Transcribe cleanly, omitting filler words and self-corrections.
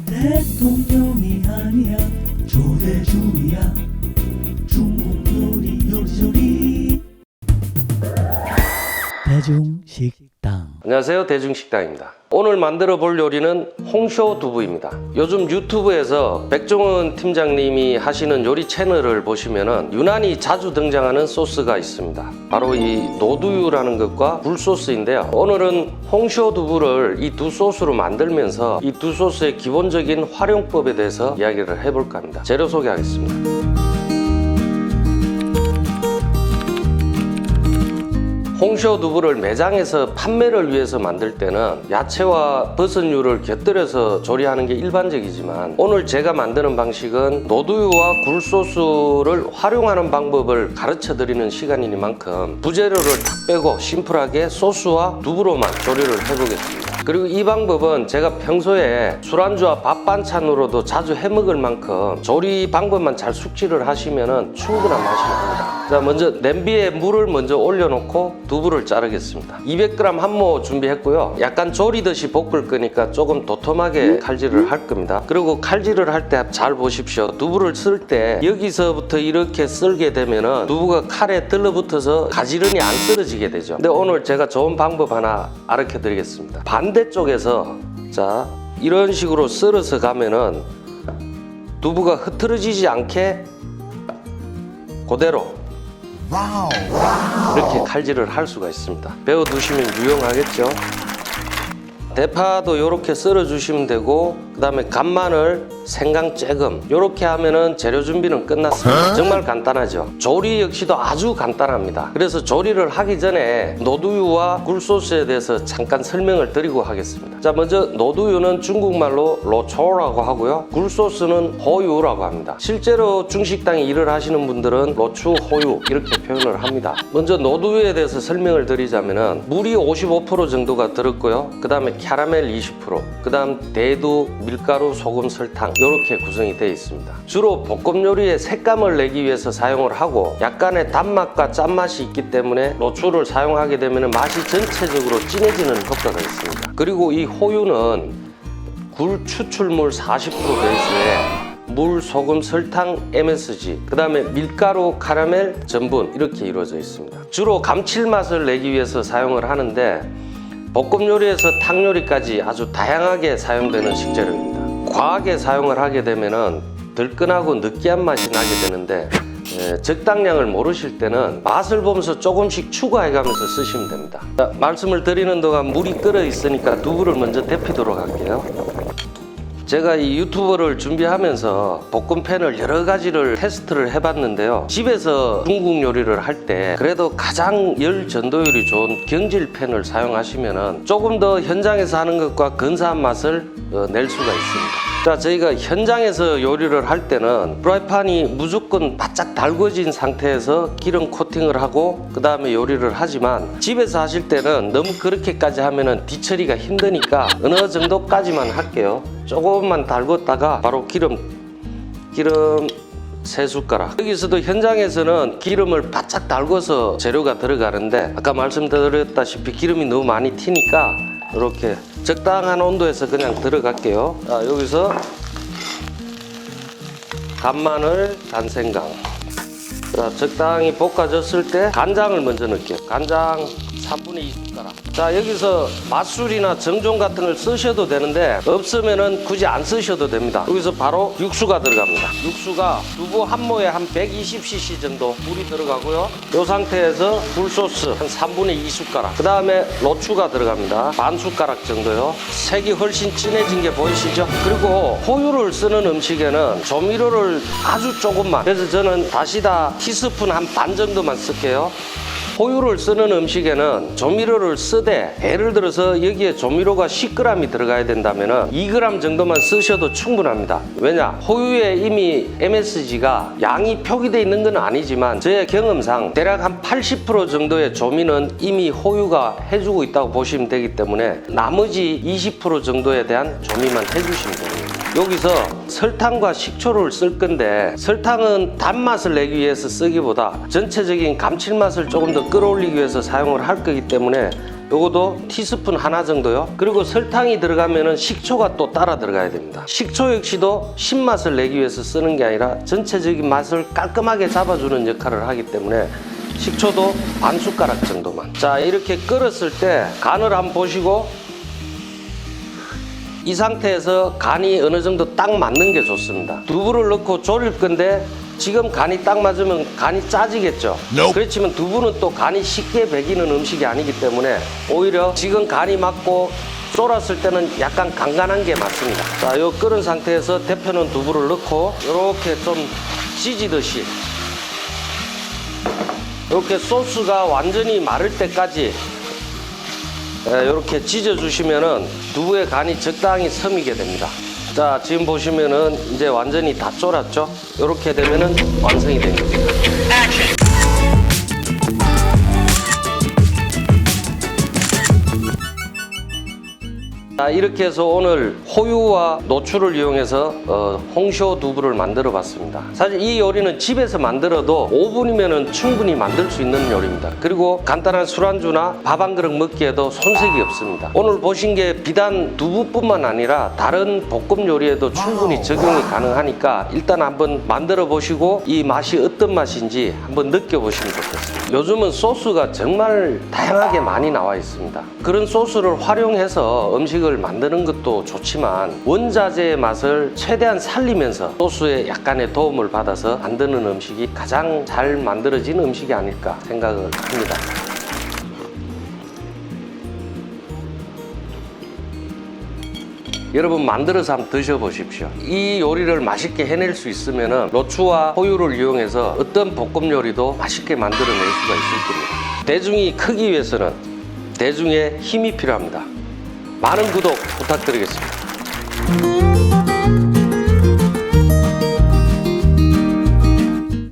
대통령이 아니야 조대중이야 중국 요리 요리 대중식당. 안녕하세요, 대중식당입니다. 오늘 만들어 볼 요리는 홍쇼 두부입니다. 요즘 유튜브에서 백종원 팀장님이 하시는 요리 채널을 보시면은 유난히 자주 등장하는 소스가 있습니다. 바로 이 노두유라는 것과 굴소스인데요. 오늘은 홍쇼 두부를 이 두 소스로 만들면서 이 두 소스의 기본적인 활용법에 대해서 이야기를 해볼까 합니다. 재료 소개하겠습니다. 홍쇼 두부를 매장에서 판매를 위해서 만들 때는 야채와 버섯류를 곁들여서 조리하는 게 일반적이지만 오늘 제가 만드는 방식은 노두유와 굴소스를 활용하는 방법을 가르쳐 드리는 시간이니만큼 부재료를 탁 빼고 심플하게 소스와 두부로만 조리를 해보겠습니다. 그리고 이 방법은 제가 평소에 술안주와 밥 반찬으로도 자주 해먹을 만큼 조리 방법만 잘 숙지를 하시면 충분한 맛이 납니다. 자, 먼저 냄비에 물을 먼저 올려놓고 두부를 자르겠습니다. 200g 한모 준비했고요. 약간 조리듯이 볶을 거니까 조금 도톰하게 칼질을 할 겁니다. 그리고 칼질을 할 때 잘 보십시오. 두부를 쓸 때 여기서부터 이렇게 썰게 되면은 두부가 칼에 들러붙어서 가지런히 안 썰어지게 되죠. 근데 오늘 제가 좋은 방법 하나 알려 드리겠습니다. 반대쪽에서 자 이런 식으로 썰어서 가면은 두부가 흐트러지지 않게 그대로 이렇게 칼질을 할 수가 있습니다. 배워두시면 유용하겠죠. 대파도 이렇게 썰어 주시면 되고, 그 다음에 간마늘, 생강 조금 이렇게 하면은 재료 준비는 끝났습니다. 정말 간단하죠. 조리 역시도 아주 간단합니다. 그래서 조리를 하기 전에 노두유와 굴소스에 대해서 잠깐 설명을 드리고 하겠습니다. 자, 먼저 노두유는 중국말로 로초라고 하고요, 굴소스는 호유라고 합니다. 실제로 중식당에 일을 하시는 분들은 로추, 호유 이렇게 표현을 합니다. 먼저 노두유에 대해서 설명을 드리자면은 물이 55% 정도가 들었고요, 그 다음에 캐러멜 20%, 그 다음 대두, 밀가루, 소금, 설탕 이렇게 구성이 되어 있습니다. 주로 볶음 요리에 색감을 내기 위해서 사용을 하고 약간의 단맛과 짠맛이 있기 때문에 로추를 사용하게 되면 맛이 전체적으로 진해지는 효과가 있습니다. 그리고 이 호유는 굴 추출물 40% 베이스에 물, 소금, 설탕, MSG, 그 다음에 밀가루, 카라멜, 전분 이렇게 이루어져 있습니다. 주로 감칠맛을 내기 위해서 사용을 하는데 볶음 요리에서 탕 요리까지 아주 다양하게 사용되는 식재료입니다. 과하게 사용을 하게 되면은 들끈하고 느끼한 맛이 나게 되는데 적당량을 모르실 때는 맛을 보면서 조금씩 추가해 가면서 쓰시면 됩니다. 자, 말씀을 드리는 동안 물이 끓어 있으니까 두부를 먼저 데피도록 할게요. 제가 이 유튜브를 준비하면서 볶음팬을 여러 가지를 테스트를 해봤는데요, 집에서 중국 요리를 할 때 그래도 가장 열 전도율이 좋은 경질팬을 사용하시면 조금 더 현장에서 하는 것과 근사한 맛을 낼 수가 있습니다. 자, 저희가 현장에서 요리를 할 때는 프라이팬이 무조건 바짝 달궈진 상태에서 기름 코팅을 하고 그 다음에 요리를 하지만 집에서 하실 때는 너무 그렇게까지 하면은 뒤처리가 힘드니까 어느 정도까지만 할게요. 조금만 달궜다가 바로 기름 3숟가락. 여기서도 현장에서는 기름을 바짝 달궈서 재료가 들어가는데 아까 말씀드렸다시피 기름이 너무 많이 튀니까 이렇게 적당한 온도에서 그냥 들어갈게요. 자, 여기서 간마늘, 간생강. 자, 적당히 볶아졌을 때 간장을 먼저 넣을게요. 간장 3분의 2숟가락. 자, 여기서 맛술이나 정종 같은 걸 쓰셔도 되는데 없으면은 굳이 안 쓰셔도 됩니다. 여기서 바로 육수가 들어갑니다. 육수가 두부 한 모에 한 120cc 정도 물이 들어가고요. 이 상태에서 굴소스 한 3분의 2숟가락. 그 다음에 로추가 들어갑니다. 반 숟가락 정도요. 색이 훨씬 진해진 게 보이시죠? 그리고 호유를 쓰는 음식에는 조미료를 아주 조금만, 그래서 저는 다시다 티스푼 한 반 정도만 쓸게요. 호유를 쓰는 음식에는 조미료를 쓰되 예를 들어서 여기에 조미료가 10g이 들어가야 된다면 2g 정도만 쓰셔도 충분합니다. 왜냐? 호유에 이미 MSG가 양이 표기되어 있는 건 아니지만 저의 경험상 대략 한 80% 정도의 조미는 이미 호유가 해주고 있다고 보시면 되기 때문에 나머지 20% 정도에 대한 조미만 해주시면 됩니다. 여기서 설탕과 식초를 쓸 건데 설탕은 단맛을 내기 위해서 쓰기보다 전체적인 감칠맛을 조금 더 끌어올리기 위해서 사용을 할 거기 때문에 요것도 티스푼 하나 정도요. 그리고 설탕이 들어가면은 식초가 또 따라 들어가야 됩니다. 식초 역시도 신맛을 내기 위해서 쓰는 게 아니라 전체적인 맛을 깔끔하게 잡아주는 역할을 하기 때문에 식초도 반 숟가락 정도만. 자, 이렇게 끓었을 때 간을 한번 보시고 이 상태에서 간이 어느 정도 딱 맞는 게 좋습니다. 두부를 넣고 졸일 건데 지금 간이 딱 맞으면 간이 짜지겠죠. 그렇지만 두부는 또 간이 쉽게 배기는 음식이 아니기 때문에 오히려 지금 간이 맞고 졸았을 때는 약간 간간한 게 맞습니다. 자, 요 끓은 상태에서 데펴놓은 두부를 넣고 이렇게 좀 찢이듯이 이렇게 소스가 완전히 마를 때까지 이렇게 찢어주시면은 두부의 간이 적당히 스미게 됩니다. 자, 지금 보시면은 이제 완전히 다 졸았죠? 이렇게 되면은 완성이 된 겁니다. 자, 이렇게 해서 오늘 호유와 노추를 이용해서 홍쇼 두부를 만들어 봤습니다. 사실 이 요리는 집에서 만들어도 5분이면 충분히 만들 수 있는 요리입니다. 그리고 간단한 술안주나 밥 한 그릇 먹기에도 손색이 없습니다. 오늘 보신 게 비단 두부뿐만 아니라 다른 볶음 요리에도 충분히 적용이 가능하니까 일단 한번 만들어 보시고 이 맛이 어떤 맛인지 한번 느껴보시면 좋겠습니다. 요즘은 소스가 정말 다양하게 많이 나와 있습니다. 그런 소스를 활용해서 음식을 만드는 것도 좋지만 원자재의 맛을 최대한 살리면서 소스에 약간의 도움을 받아서 만드는 음식이 가장 잘 만들어진 음식이 아닐까 생각을 합니다. 여러분 만들어서 한번 드셔보십시오. 이 요리를 맛있게 해낼 수 있으면 노추와 호유를 이용해서 어떤 볶음 요리도 맛있게 만들어낼 수가 있을 겁니다. 대중이 크기 위해서는 대중의 힘이 필요합니다. 많은 구독 부탁드리겠습니다.